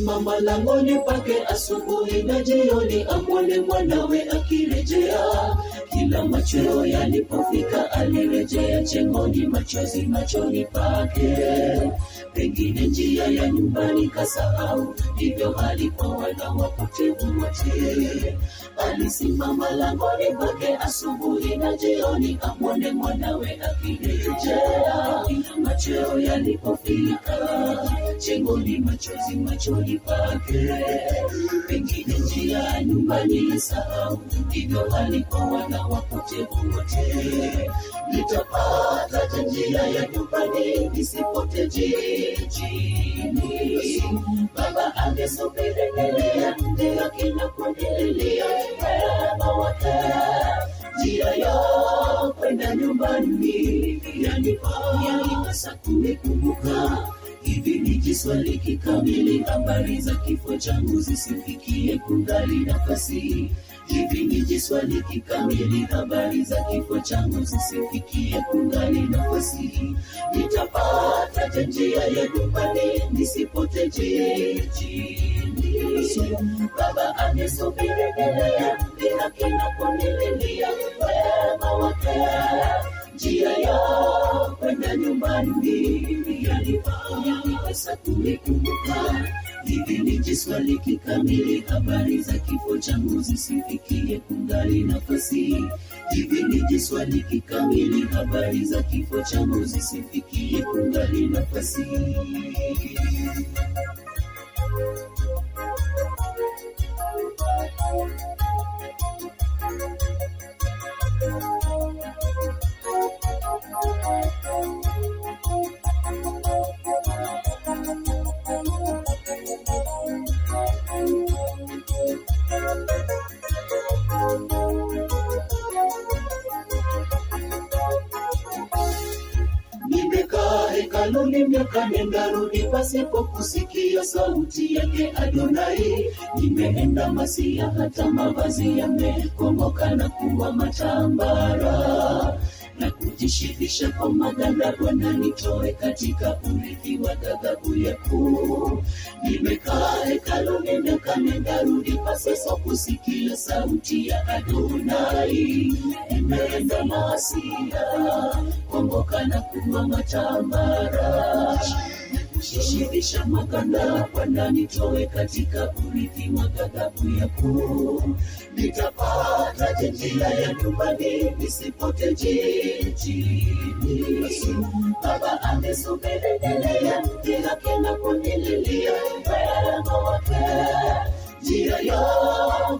Alisimama langoni pake asubuhi na jioni, amwone mwanawe akirejea. Kila machweo yalipofika alirejea chengoni, machozi machoni pake. Pengine njia ya nyumbani kasahau, ndivyo hali kwa wana wapotevu wote. Alisimama langoni pake asubuhi na jioni, amwone mwanawe akirejea. Machweo yalipofika chengoni, machozi machoni pake. Pengine njia ya nyumbani sahau, ndivyo hali kwa wana wapotevu wote. Nitapata njia ya nyumbani nisipote jijini. Baba angesubiri nilia, ndio kina kunililia wema wake. Njia ya kwenda nyumbani yanipasa kuikumbuka. Hivi nijiswali kikamili, habari za kifo changu zisifikie kungali nafasi. Hivi nijiswali kikamili, habari za kifo changu zisifikie kungali nafasi. Nitapata njia ya nyumbani nisipote jijini. Baba angesubiri nilia, ndio kina kunililia wema wake. Njia ya kwenda nyumbani yanipasa kuikumbuka. Hivi nijiswali kikamili, habari za kifo changu zisifikie kungali nafasi. Hivi nijiswali kikamili, habari za kifo changu zisifikie kungali nafasi. Nimekaa hekaluni miaka nenda rudi, pasipo kusikia sauti yake Adonai. Nimeenda Masia, hata mavazi yamekongoka na kuwa matambara, na kujishibisha kwa maganda. Bwana nitoe katika urithi wa ghadhabu yako. Nimekaa hekaluni miaka nenda rudi, pasipo kusikia sauti ya Adonai. Nimeenda Masia, kongoka na kuwa matambara, kushibisha maganda. Bwana nitoe katika urithi wa ghadhabu yako. Nitapata njia ya nyumbani nisipote jijini. Baba angesubiri nilia, ndio kina kunililia wema wake. Njia ya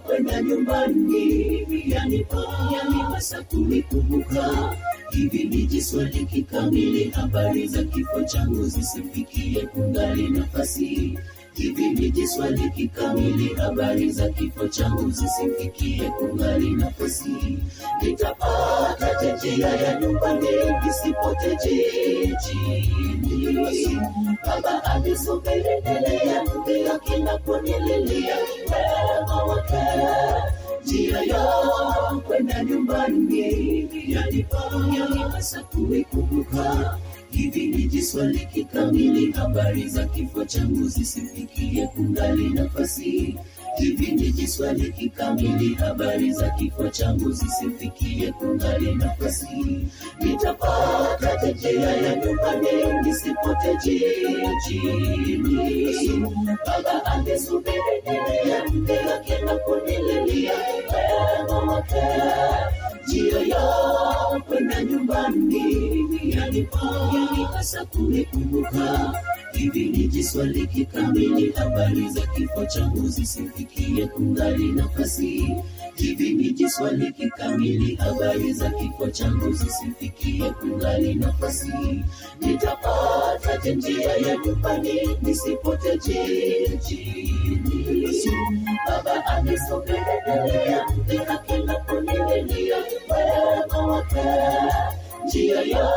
kwenda nyumbani yanipasa kuikumbuka. Hivi nijiswali kikamili, habari za kifo changu zisifikie kungali nafasi. Hivi nijiswali kikamili, habari za kifo changu zisifikie kungali nafasi. Nitapata njia ya nyumbani nisipote jijini. Baba angesubiri nilia, ndio kina kunililia wema wake. Njia ya kwenda nyumbani yanipasa kuikumbuka. Hivi nijiswali kikamili, habari za kifo changu zisifikie kungali nafasi. Hivi nijiswali kikamili, habari za kifo changu zisifikie kungali nafasi. Nitapata njia ya nyumbani nisipote jijini. Baba angesubiri nilia, ndio kina kunililia wema wake. Njia ya kwenda nyumbani yanipasa kuikumbuka. Hivi nijiswali kikamili, habari za kifo changu zisifikie kungali nafasi. Hivi nijiswali kikamili, habari za kifo changu zisifikie kungali nafasi. Nitapata njia ya nyumbani nisipote jijini. Baba angesubiri nilia, ndio kina kunililia wema wake. Njia ya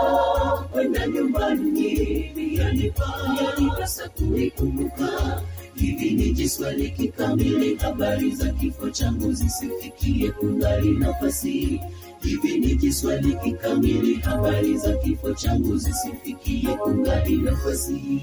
kwenda nyumbani yanipasa kuikumbuka. Hivi nijiswali kikamili, habari za kifo changu zisifikie kungali nafasi. Hivi nijiswali kikamili, habari za kifo changu zisifikie kungali nafasi.